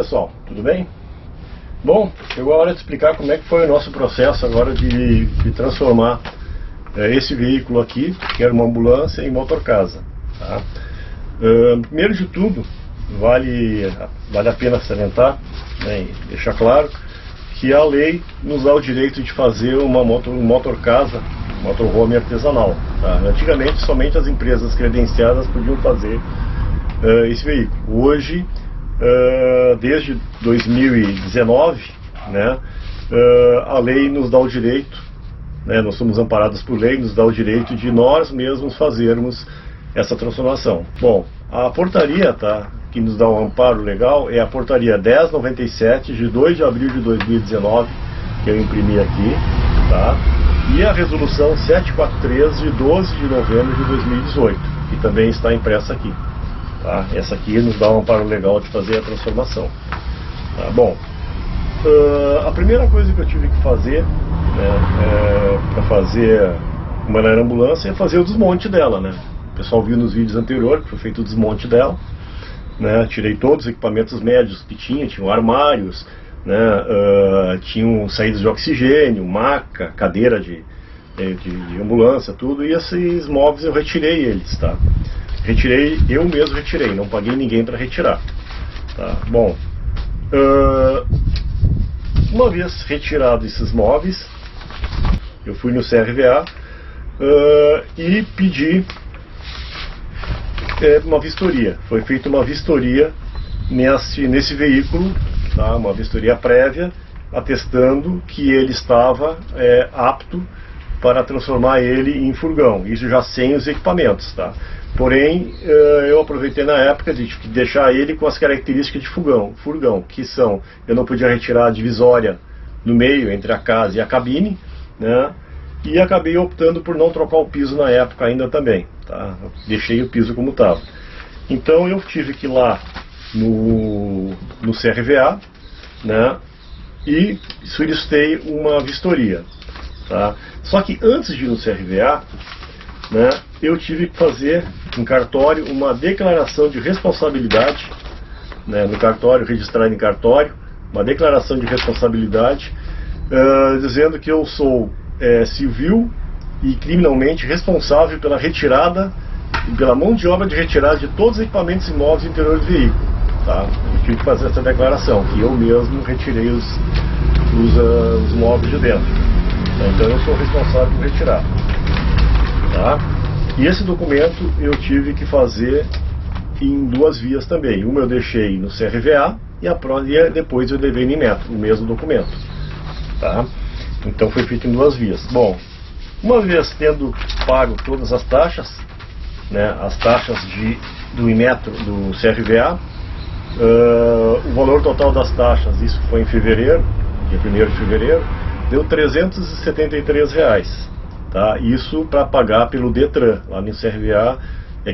pessoal, tudo bem? Bom, chegou a hora de explicar como é que foi o nosso processo agora de transformar esse veículo aqui, que era uma ambulância, em motorcasa, tá? Primeiro de tudo, vale a pena salientar, né, e deixar claro que a lei nos dá o direito de fazer uma motorcasa, motorhome artesanal, tá? Antigamente somente as empresas credenciadas podiam fazer esse veículo. Hoje, desde 2019, né, a lei nos dá o direito, né, nós somos amparados por lei, nos dá o direito de nós mesmos fazermos essa transformação. Bom, a portaria, tá, que nos dá um amparo legal é a portaria 1097 de 2 de abril de 2019, que eu imprimi aqui, tá? E a resolução 743 de 12 de novembro de 2018, que também está impressa aqui, tá? Essa aqui nos dá um amparo legal de fazer a transformação, tá? Bom, a primeira coisa que eu tive que fazer, né, para fazer uma aeroambulância é fazer o desmonte dela, né? O pessoal viu nos vídeos anteriores que foi feito o desmonte dela, né? Tirei todos os equipamentos médios que tinham armários, né? Tinham saídas de oxigênio, maca, cadeira de ambulância, tudo, e esses móveis eu retirei eles, tá? Eu mesmo retirei, não paguei ninguém para retirar, tá? Bom, uma vez retirado esses móveis, eu fui no CRVA e pedi uma vistoria. Foi feita uma vistoria nesse veículo, tá? Uma vistoria prévia, atestando que ele estava apto para transformar ele em furgão, isso já sem os equipamentos, tá? Porém, eu aproveitei na época de deixar ele com as características de furgão, que são, eu não podia retirar a divisória no meio entre a casa e a cabine, né? E acabei optando por não trocar o piso na época ainda também, tá? Deixei o piso como estava. Então eu tive que ir lá no CRVA, né? E solicitei uma vistoria, tá? Só que antes de ir no CRVA, né, eu tive que fazer em cartório uma declaração de responsabilidade, né, no cartório, registrado em cartório, uma declaração de responsabilidade, dizendo que eu sou civil e criminalmente responsável pela retirada e pela mão de obra de retirada de todos os equipamentos imóveis interiores do veículo, tá? Eu tive que fazer essa declaração, que eu mesmo retirei os móveis de dentro, tá? Então eu sou responsável por retirar, tá? E esse documento eu tive que fazer em duas vias também. Uma eu deixei no CRVA e depois eu levei no Inmetro, o mesmo documento, tá? Então foi feito em duas vias. Bom, uma vez tendo pago todas as taxas, né, as taxas do Inmetro, do CRVA, o valor total das taxas, isso foi em fevereiro, dia 1º de fevereiro, deu R$373, tá? Isso para pagar pelo Detran, lá no CRVA,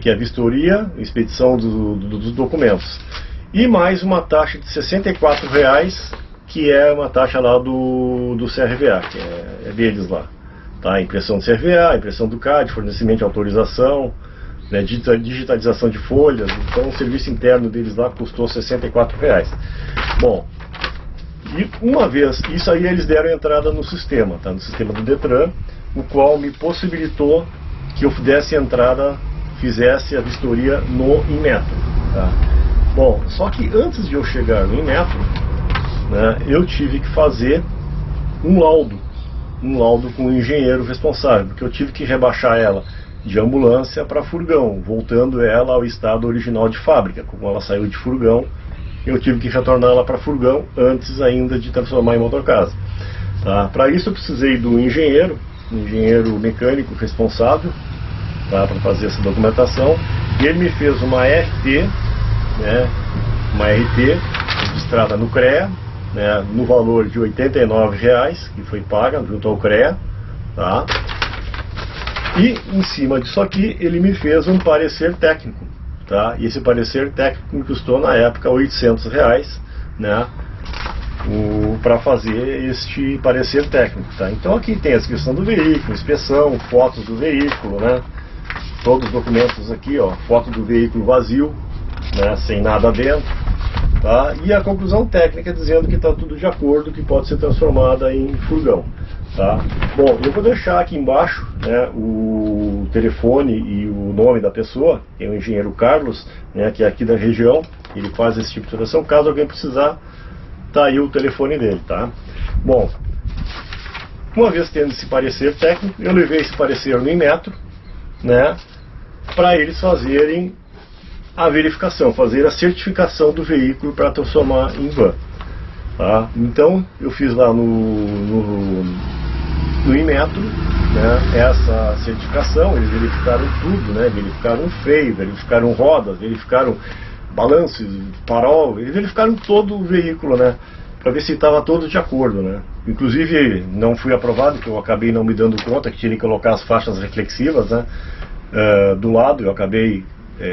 que é a vistoria, expedição dos documentos. E mais uma taxa de R$64, que é uma taxa lá do CRVA, que é deles lá, tá? Impressão do CRVA, impressão do CAD, fornecimento de autorização, né, digitalização de folhas. Então o serviço interno deles lá custou R$64. Bom, e uma vez, isso aí eles deram entrada no sistema, tá? No sistema do Detran, o qual me possibilitou que eu desse entrada, fizesse a vistoria no Inmetro, tá? Bom, só que antes de eu chegar no Inmetro, né, eu tive que fazer um laudo com o engenheiro responsável, porque eu tive que rebaixar ela de ambulância para furgão, voltando ela ao estado original de fábrica. Como ela saiu de furgão, eu tive que retorná-la para furgão antes ainda de transformar em motorcasa, tá? Para isso eu precisei do engenheiro mecânico responsável, tá, para fazer essa documentação, e ele me fez uma RT, né, uma RT registrada no CREA, né, no valor de R$89, que foi paga junto ao CREA, tá? E em cima disso aqui ele me fez um parecer técnico, tá? E esse parecer técnico me custou na época R$800, né, para fazer este parecer técnico, tá? Então aqui tem a descrição do veículo, inspeção, fotos do veículo, né? Todos os documentos aqui, ó, foto do veículo vazio, né, sem nada dentro, tá? E a conclusão técnica dizendo que está tudo de acordo, que pode ser transformada em furgão. Tá? Bom, eu vou deixar aqui embaixo, né, o telefone e o nome da pessoa, que é o engenheiro Carlos, né, que é aqui da região. Ele faz esse tipo de situação. Caso alguém precisar, tá aí o telefone dele, tá? Bom, uma vez tendo esse parecer técnico, eu levei esse parecer no Inmetro, né, para eles fazerem a verificação, fazer a certificação do veículo para transformar em van. Tá? Então eu fiz lá no Inmetro, né, essa certificação. Eles verificaram tudo, né, verificaram freio, verificaram rodas, verificaram balanço, farol, eles verificaram todo o veículo, né, para ver se estava todo de acordo, né. Inclusive não fui aprovado, porque eu acabei não me dando conta que tinha que colocar as faixas reflexivas, né, do lado. Eu acabei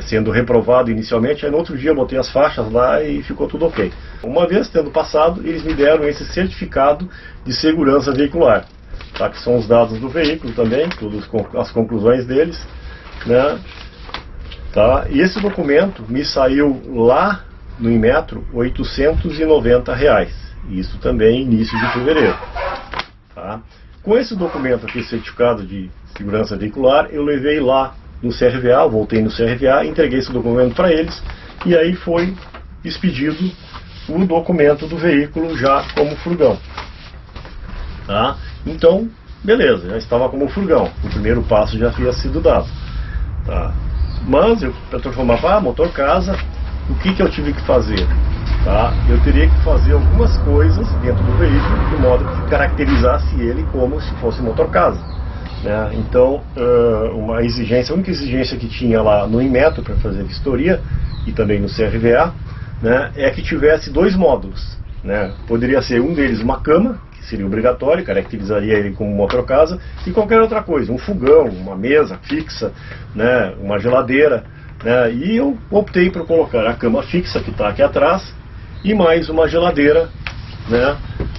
sendo reprovado inicialmente, aí no outro dia eu botei as faixas lá e ficou tudo ok. Uma vez tendo passado, eles me deram esse certificado de segurança veicular, tá? Que são os dados do veículo também, todas as conclusões deles, né? Tá? E esse documento me saiu lá no Inmetro R$890, isso também início de fevereiro. Tá? Com esse documento aqui, certificado de segurança veicular, eu levei lá no CRVA, voltei no CRVA, entreguei esse documento para eles, e aí foi expedido o documento do veículo já como furgão. Tá? Então, beleza, já estava como furgão, o primeiro passo já havia sido dado. Tá? Mas, para transformar motor casa, o que eu tive que fazer? Tá? Eu teria que fazer algumas coisas dentro do veículo, de modo que caracterizasse ele como se fosse motor casa. Né? Então, uma exigência, a única exigência que tinha lá no Inmetro para fazer vistoria, e também no CRVA, né, é que tivesse dois módulos. Né? Poderia ser um deles uma cama, que seria obrigatório, caracterizaria ele como motor casa, e qualquer outra coisa, um fogão, uma mesa fixa, né, uma geladeira. Né? E eu optei por colocar a cama fixa, que está aqui atrás, e mais uma geladeira, né,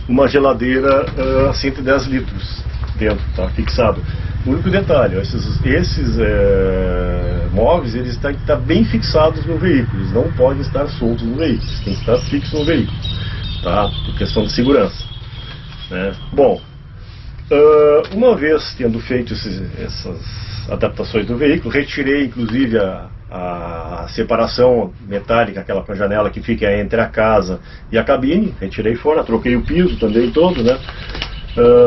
uma geladeira 110 litros. Dentro, tá fixado. O único detalhe, esses móveis, eles têm que estar bem fixados no veículo, eles não podem estar soltos no veículo, eles têm que estar fixos no veículo, tá? Por questão de segurança. Né? Bom, uma vez tendo feito essas adaptações do veículo, retirei inclusive a separação metálica, aquela com a janela que fica entre a casa e a cabine, retirei fora, troquei o piso também todo, né?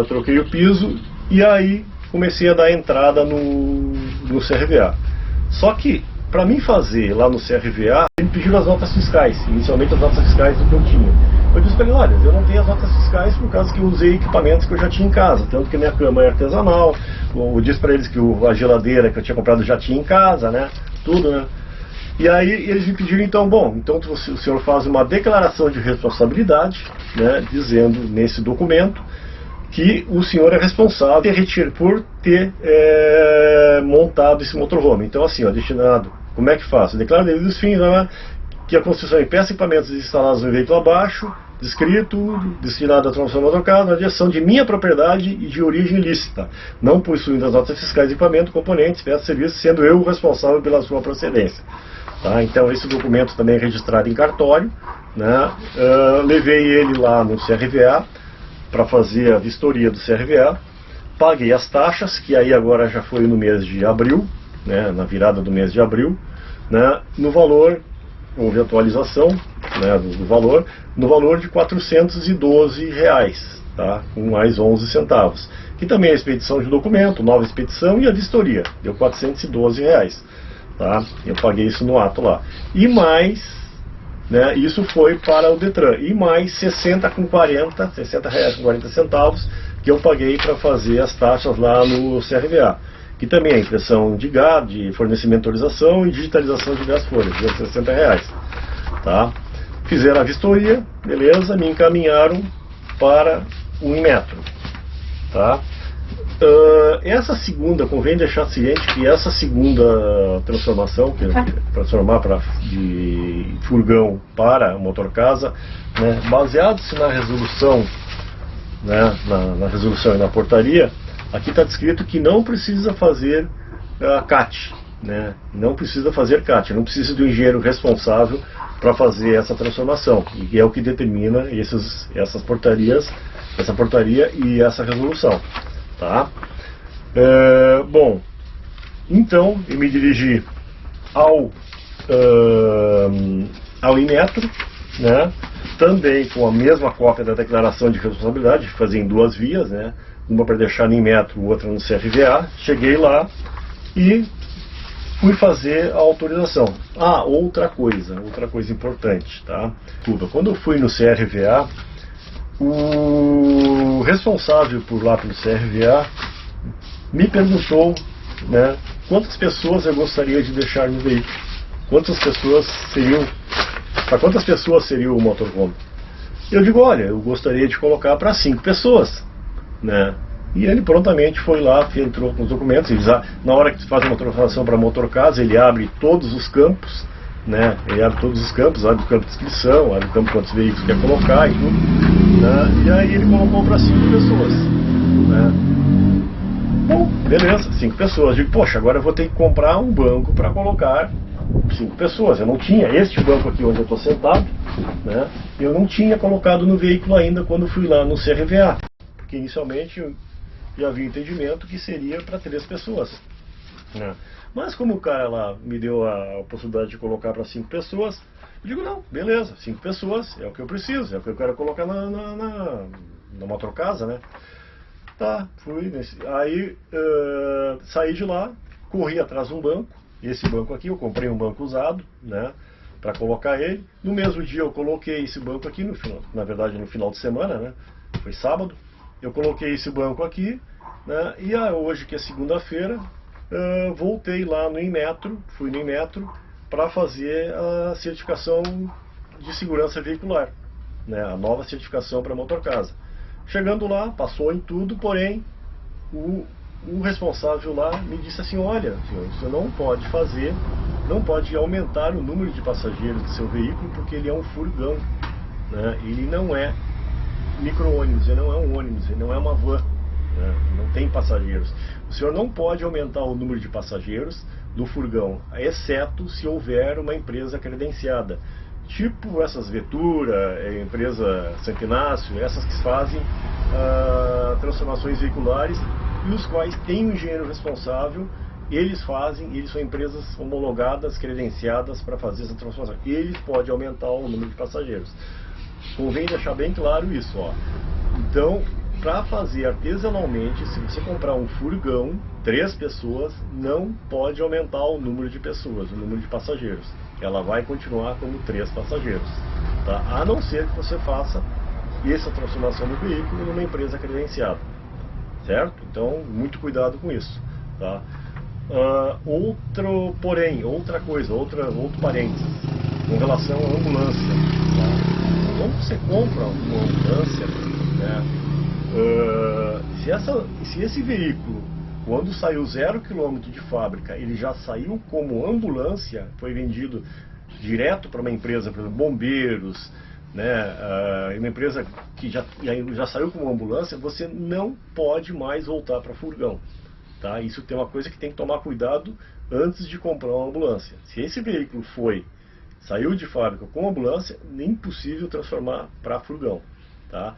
Troquei o piso e aí comecei a dar entrada no CRVA. Só que, para mim fazer lá no CRVA, ele pediu as notas fiscais, inicialmente as notas fiscais do que eu tinha. Eu disse para ele, olha, eu não tenho as notas fiscais por causa que eu usei equipamentos que eu já tinha em casa, tanto que minha cama é artesanal. Eu disse para eles que a geladeira que eu tinha comprado já tinha em casa, né, tudo, né. E aí eles me pediram, então, bom, então o senhor faz uma declaração de responsabilidade, né, dizendo nesse documento que o senhor é responsável por ter montado esse motorhome. Então, assim, ó, destinado, como é que faço? Declaro devidos fins, né, que a construção de peças e equipamentos instalados no veículo abaixo, descrito, destinado à transformação do motorcarro, na direção de minha propriedade e de origem ilícita, não possuindo as notas fiscais de equipamento, componentes, peças e serviços, sendo eu o responsável pela sua procedência. Tá? Então, esse documento também é registrado em cartório, né? Levei ele lá no CRVA, para fazer a vistoria do CRVA, paguei as taxas, que aí agora já foi no mês de abril, né, na virada do mês de abril, né, no valor, houve atualização, né, do valor, no valor de R$412, tá, com mais 11 centavos. Que também é a expedição de documento, nova expedição e a vistoria, deu R$412, tá, eu paguei isso no ato lá. E mais... Né, isso foi para o Detran, e mais R$60,40 que eu paguei para fazer as taxas lá no CRVA, que também é impressão de GAD, de fornecimento de autorização e digitalização de diversas folhas, deu R$60. Tá? Fizeram a vistoria, beleza, me encaminharam para o Inmetro. Tá? Essa segunda, convém deixar ciente que essa segunda transformação, que é transformar de furgão para motor casa, né, baseado-se na resolução, né, na resolução e na portaria, aqui está descrito que não precisa fazer CAT, né, não precisa fazer CAT, não precisa do engenheiro responsável para fazer essa transformação, e é o que determina essa portaria e essa resolução, tá? Bom, então eu me dirigi ao Inmetro, né? Também com a mesma cópia da declaração de responsabilidade, fazer em duas vias, né? Uma para deixar no Inmetro, outra no CRVA. Cheguei lá e fui fazer a autorização. Outra coisa importante, tá? Quando eu fui no CRVA, o responsável por lá pelo CRVA me perguntou, né, quantas pessoas eu gostaria de deixar no veículo. Para quantas pessoas seria o motorhome? Eu digo, olha, eu gostaria de colocar para 5 pessoas, né? E ele prontamente foi lá, entrou com os documentos. Na hora que faz uma transformação para motorcasa, ele abre todos os campos, né? Ele abre todos os campos, abre o campo de inscrição, abre o campo de quantos veículos quer colocar e tudo, né? E aí ele colocou para 5 pessoas, né? Bom, beleza, 5 pessoas. Eu digo, poxa, agora eu vou ter que comprar um banco para colocar 5 pessoas. Eu não tinha este banco aqui onde eu estou sentado, né? Eu não tinha colocado no veículo ainda quando fui lá no CRVA, porque inicialmente eu já havia entendimento que seria para 3 pessoas, né? Mas como o cara lá me deu a possibilidade de colocar para 5 pessoas, eu digo, não, beleza, 5 pessoas é o que eu preciso, é o que eu quero colocar na motorcasa, né? Tá, fui aí saí de lá, corri atrás de um banco. Esse banco aqui, eu comprei um banco usado, né, para colocar ele. No mesmo dia eu coloquei esse banco aqui, na verdade no final de semana, né, foi sábado. Eu coloquei esse banco aqui, né, e hoje, que é segunda-feira, voltei lá no Inmetro, fui no Inmetro para fazer a certificação de segurança veicular, né, a nova certificação para motorcasa. Chegando lá, passou em tudo, porém o responsável lá me disse assim, olha, senhor, você não pode aumentar o número de passageiros do seu veículo, porque ele é um furgão, né? Ele não é micro-ônibus, ele não é um ônibus, ele não é uma van, né? Não tem passageiros. O senhor não pode aumentar o número de passageiros do furgão, exceto se houver uma empresa credenciada, tipo essas Vetura, empresa Santo Inácio, essas que fazem transformações veiculares, e os quais têm um engenheiro responsável. Eles são empresas homologadas, credenciadas para fazer essa transformação. Eles podem aumentar o número de passageiros. Convém deixar bem claro isso, ó. Então, para fazer artesanalmente, se você comprar um furgão, 3 pessoas, não pode aumentar o número de pessoas, o número de passageiros. Ela vai continuar como 3 passageiros, tá? A não ser que você faça essa transformação do veículo numa empresa credenciada, certo? Então, muito cuidado com isso, tá? Outro parênteses, com relação à ambulância, tá? Quando você compra uma ambulância, né, se esse veículo, quando saiu 0 km de fábrica, ele já saiu como ambulância, foi vendido direto para uma empresa, por exemplo, bombeiros, né, uma empresa que já saiu como ambulância, você não pode mais voltar para furgão, tá? Isso tem uma coisa que tem que tomar cuidado antes de comprar uma ambulância. Se esse veículo saiu de fábrica com ambulância, é impossível transformar para furgão, tá?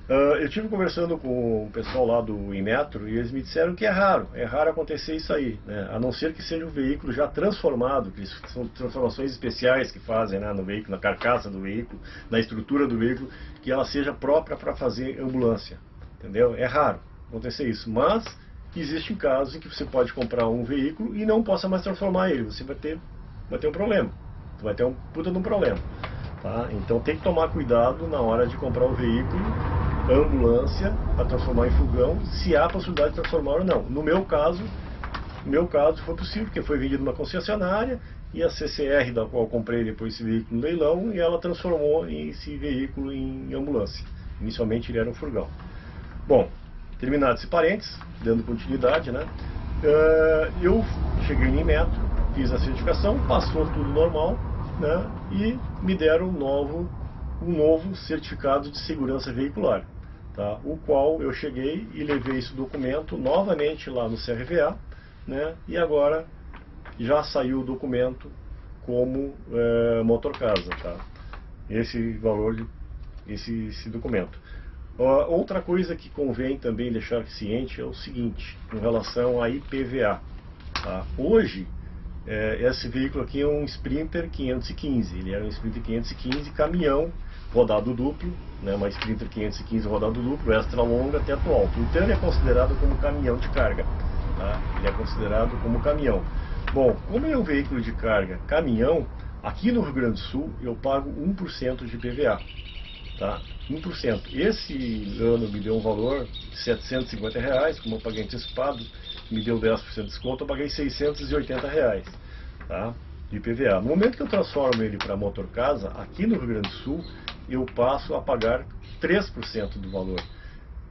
Eu estive conversando com o pessoal lá do Inmetro e eles me disseram que é raro acontecer isso aí, né? A não ser que seja um veículo já transformado, que são transformações especiais que fazem, né, no veículo, na carcaça do veículo, na estrutura do veículo, que ela seja própria para fazer ambulância, entendeu? É raro acontecer isso, mas existem casos em que você pode comprar um veículo e não possa mais transformar ele, você vai ter um problema, vai ter um puta de um problema, tá? Então tem que tomar cuidado na hora de comprar o veículo, ambulância, para transformar em furgão, se há a possibilidade de transformar ou não. No meu caso foi possível, porque foi vendido numa concessionária e a CCR, da qual eu comprei depois esse veículo no leilão, e ela transformou esse veículo em ambulância. Inicialmente ele era um furgão. Bom, terminado esse parênteses, dando continuidade, né? Eu cheguei no Inmetro, fiz a certificação, passou tudo normal, né? E me deram um novo certificado de segurança veicular, tá? O qual eu cheguei e levei esse documento novamente lá no CRVA, né? E agora já saiu o documento como motor casa, tá? Esse valor, esse documento. Outra coisa que convém também deixar ciente é o seguinte, com relação a IPVA. Tá? Hoje, esse veículo aqui é um Sprinter 515, ele era um Sprinter 515 caminhão, rodado duplo, né, uma Sprinter 515 rodado duplo, extra longa, teto alto. Então ele é considerado como caminhão de carga. Tá? Ele é considerado como caminhão. Bom, como é um veículo de carga caminhão, aqui no Rio Grande do Sul eu pago 1% de IPVA. Tá? 1%. Esse ano me deu um valor de R$750, como eu paguei antecipado, me deu 10% de desconto, eu paguei R$680, tá? De IPVA. No momento que eu transformo ele para motor casa, aqui no Rio Grande do Sul, eu passo a pagar 3% do valor.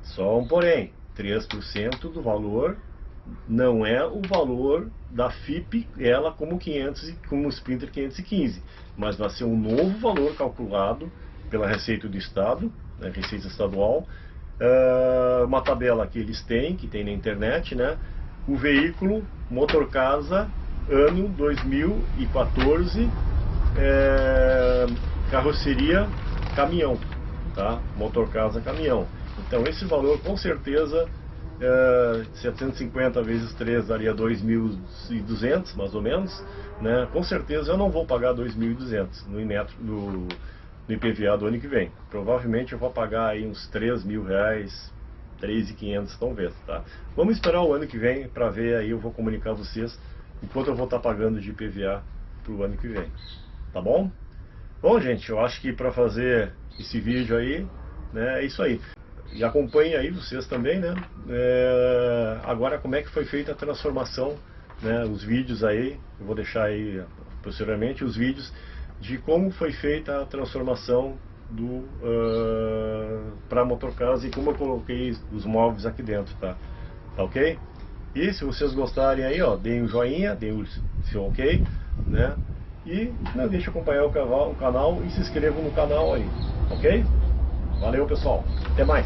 Só um porém, 3% do valor não é o valor da FIP, ela como como Sprinter 515, mas vai ser um novo valor calculado pela Receita do Estado, né, Receita Estadual, uma tabela que eles têm, que tem na internet, né, o veículo motor casa ano 2014, carroceria caminhão, tá? Motor casa caminhão. Então esse valor com certeza 750 vezes 3 daria 2.200 mais ou menos, né? Com certeza eu não vou pagar 2.200 no IPVA do ano que vem. Provavelmente eu vou pagar aí uns R$3.000, 3.500 talvez, tá? Vamos esperar o ano que vem para ver, aí eu vou comunicar a vocês o quanto eu vou estar pagando de IPVA para o ano que vem, tá bom? Bom, gente, eu acho que para fazer esse vídeo aí, né, é isso aí. E acompanhem aí vocês também, né, agora como é que foi feita a transformação, né, os vídeos aí, eu vou deixar aí posteriormente os vídeos de como foi feita a transformação para motor casa e como eu coloquei os móveis aqui dentro, tá? Tá ok? E se vocês gostarem aí, ó, deem um joinha, deem o seu ok, né? E não deixe acompanhar o canal e se inscrevam no canal aí, ok? Valeu, pessoal, até mais!